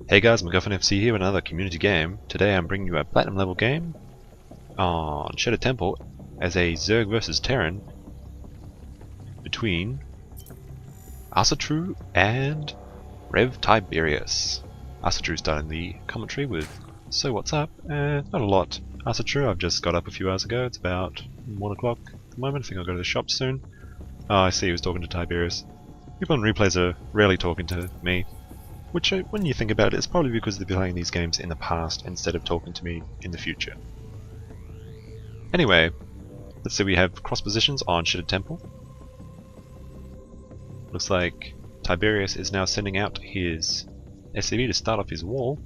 Hey guys, MacGuffinSC here with another community game. Today I'm bringing you a platinum level game on Shattered Temple as a Zerg Vs Terran between Asatru and RevTiberius. Asatru starting the commentary with, "So what's up?" Not a lot. Asatru, I've just got up a few hours ago. It's about 1 o'clock at the moment. I think I'll go to the shop soon. Oh, I see he was talking to Tiberius. People on replays are rarely talking to me. Which, when you think about it, is probably because they've been playing these games in the past instead of talking to me in the future. Anyway, let's say we have cross positions on Shattered Temple. Looks like Tiberius is now sending out his SCV to start off his wall.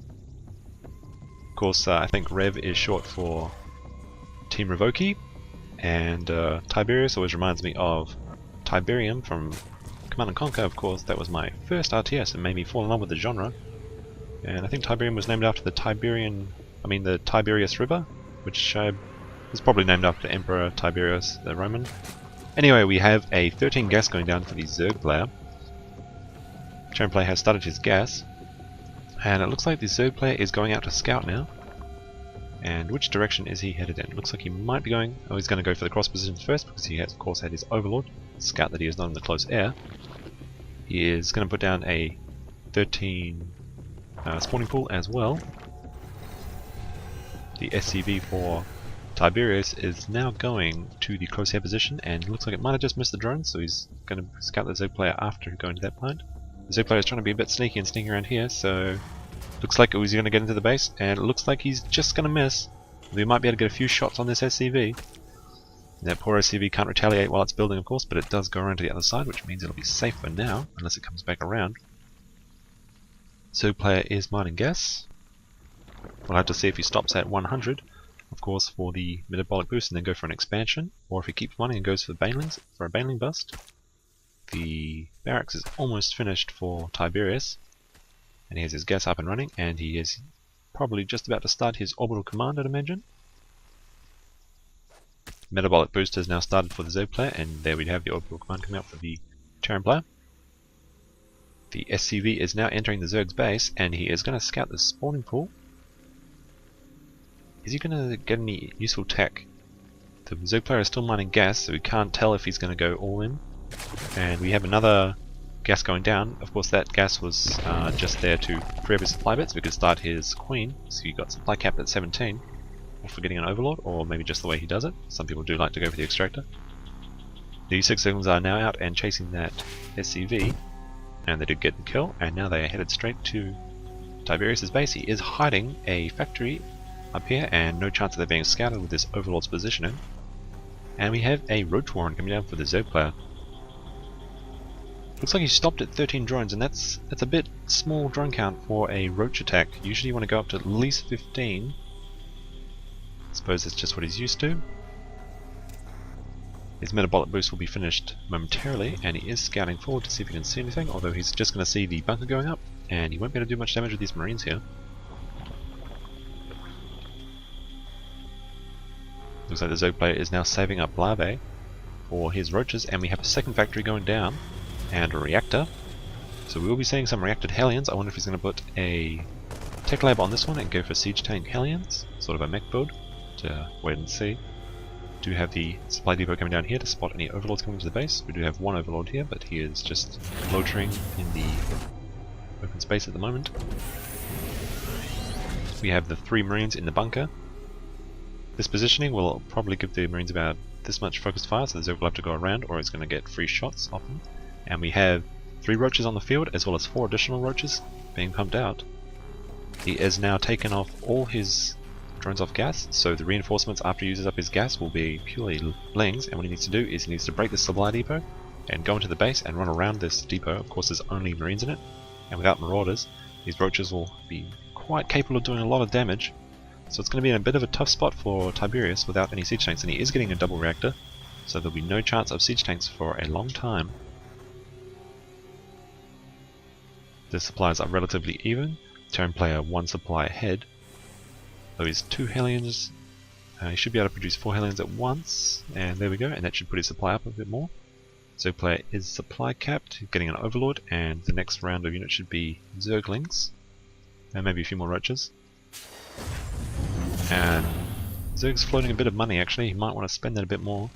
Of course, I think Rev is short for Team Revoki, and Tiberius always reminds me of Tiberium from Command & Conquer. Of course, that was my first RTS and made me fall in love with the genre. And I think Tiberium was named after the Tiberius River, which was probably named after Emperor Tiberius the Roman. Anyway, we have a 13 gas going down for the Zerg player. Terran player has started his gas, and it looks like the Zerg player is going out to scout now. And which direction is he headed in? Looks like he might be going... Oh, he's going to go for the cross positions first because he has, of course, had his Overlord. Scout that he is not in the close air. He is going to put down a 13 spawning pool as well. The SCV for Tiberius is now going to the close air position, and it looks like it might have just missed the drone, so he's going to scout the Zerg player after going to that point. The Zerg player is trying to be a bit sneaky and sneaking around here, so looks like he's going to get into the base, and it looks like he's just going to miss. We might be able to get a few shots on this SCV. That poor SCV can't retaliate while it's building, of course, but it does go around to the other side, which means it'll be safe for now, unless it comes back around. Zerg player is mining gas. We'll have to see if he stops at 100, of course, for the metabolic boost, and then go for an expansion, or if he keeps mining and goes for banelings, for a baneling bust. The barracks is almost finished for Tiberius, and he has his gas up and running, and he is probably just about to start his orbital command, I'd imagine. Metabolic boost has now started for the Zerg player, and there we have the orbital command coming out for the Terran player. The SCV is now entering the Zerg's base, and he is going to scout the spawning pool. Is he going to get any useful tech? The Zerg player is still mining gas, so we can't tell if he's going to go all in. And we have another gas going down. Of course, that gas was just there to free up his supply bits. We could start his queen, so he got supply capped at 17. For getting an Overlord, or maybe just the way he does it. Some people do like to go for the extractor. The 6 seconds are now out and chasing that SCV, and they did get the kill, and now they are headed straight to Tiberius' base. He is hiding a factory up here, and no chance of there being scouted with this Overlord's positioning. And we have a Roach Warren coming down for the Zerg player. Looks like he stopped at 13 drones, and that's a bit small drone count for a Roach attack. Usually you want to go up to at least 15. I suppose that's just what he's used to. His metabolic boost will be finished momentarily, and he is scouting forward to see if he can see anything, although he's just going to see the bunker going up, and he won't be able to do much damage with these marines here. Looks like the Zerg player is now saving up larvae for his roaches, and we have a second factory going down, and a reactor. So we will be seeing some reacted Hellions. I wonder if he's going to put a tech lab on this one and go for siege tank Hellions, sort of a mech build. To wait and see. Do have the supply depot coming down here to spot any overlords coming to the base. We do have one overlord here, but he is just loitering in the open space at the moment. We have the 3 marines in the bunker. This positioning will probably give the marines about this much focused fire, so the Zerg will have to go around, or it's going to get free shots off them. And we have 3 roaches on the field, as well as 4 additional roaches being pumped out. He has now taken off all his drones off gas, so the reinforcements after he uses up his gas will be purely blings, and what he needs to do is he needs to break the supply depot and go into the base and run around this depot. Of course, there's only marines in it, and without marauders, these roaches will be quite capable of doing a lot of damage. So it's going to be in a bit of a tough spot for Tiberius without any siege tanks, and he is getting a double reactor, so there'll be no chance of siege tanks for a long time. The supplies are relatively even. Terran player 1 supply ahead. Though he's 2 Hellions, he should be able to produce 4 Hellions at once, and there we go, and that should put his supply up a bit more. Zerg player is supply capped, getting an Overlord, and the next round of units should be Zerglings. and maybe a few more roaches. And Zerg's floating a bit of money actually, he might want to spend that a bit more.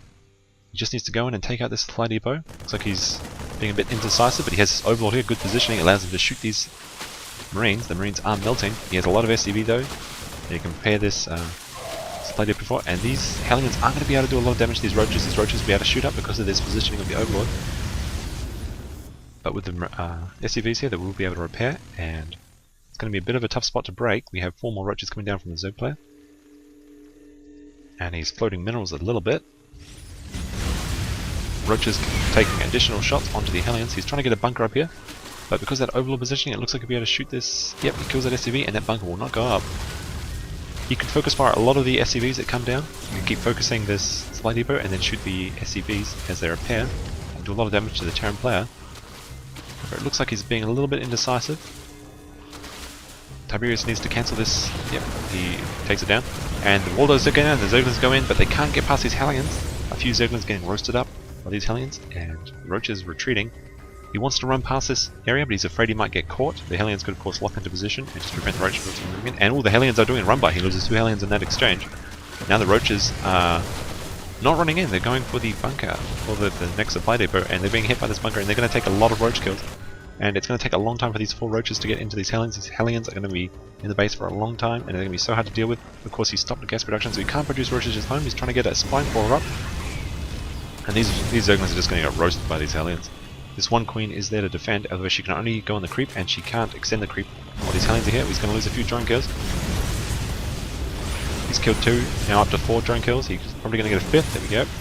He just needs to go in and take out this supply depot. Looks like he's being a bit indecisive, but he has this Overlord here, good positioning, allows him to shoot these Marines. The Marines are melting. He has a lot of SCV though. And you compare this supply depot before, and these Hellions aren't going to be able to do a lot of damage to these roaches. These roaches will be able to shoot up because of this positioning of the Overlord. But with the SCVs here, they will be able to repair, and it's going to be a bit of a tough spot to break. We have 4 more roaches coming down from the Zerg player. And he's floating minerals a little bit. Roaches taking additional shots onto the Hellions. He's trying to get a bunker up here, but because of that Overlord positioning, it looks like he'll be able to shoot this. Yep, he kills that SCV, and that bunker will not go up. You can focus fire a lot of the SCVs that come down. You can keep focusing this supply depot and then shoot the SCVs as they repair, and do a lot of damage to the Terran player. But it looks like he's being a little bit indecisive. Tiberius needs to cancel this. Yep, he takes it down. And the Waldos are going in, the Zerglings go in, but they can't get past these Hellions. A few Zerglings getting roasted up by these Hellions, and the Roach is retreating. He wants to run past this area, but he's afraid he might get caught. The Hellions could of course lock into position and just prevent the Roach from moving in. And all the Hellions are doing a run by. He loses 2 Hellions in that exchange. Now the Roaches are not running in, they're going for the bunker, or the next supply depot, and they're being hit by this bunker, and they're going to take a lot of Roach kills. And it's going to take a long time for these 4 Roaches to get into these Hellions. These Hellions are going to be in the base for a long time, and they're going to be so hard to deal with. Of course, he stopped the gas production, so he can't produce Roaches at home. He's trying to get a spine crawler up. And these Zerglings are just going to get roasted by these Hellions. This one Queen is there to defend, otherwise she can only go on the creep, and she can't extend the creep while these Hellions are here. He's going to lose a few drone kills. He's killed 2, now up to 4 drone kills. He's probably going to get a 5th, there we go.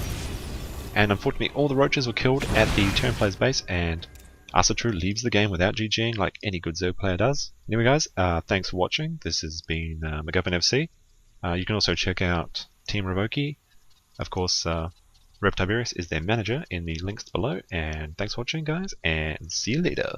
And unfortunately, all the Roaches were killed at the Terran player's base, and Asatru leaves the game without GGing like any good Zerg player does. Anyway guys, thanks for watching. This has been MacGuffinSC. You can also check out Team Revoki. Of course, RevTiberius is their manager in the links below. And thanks for watching guys, and see you later.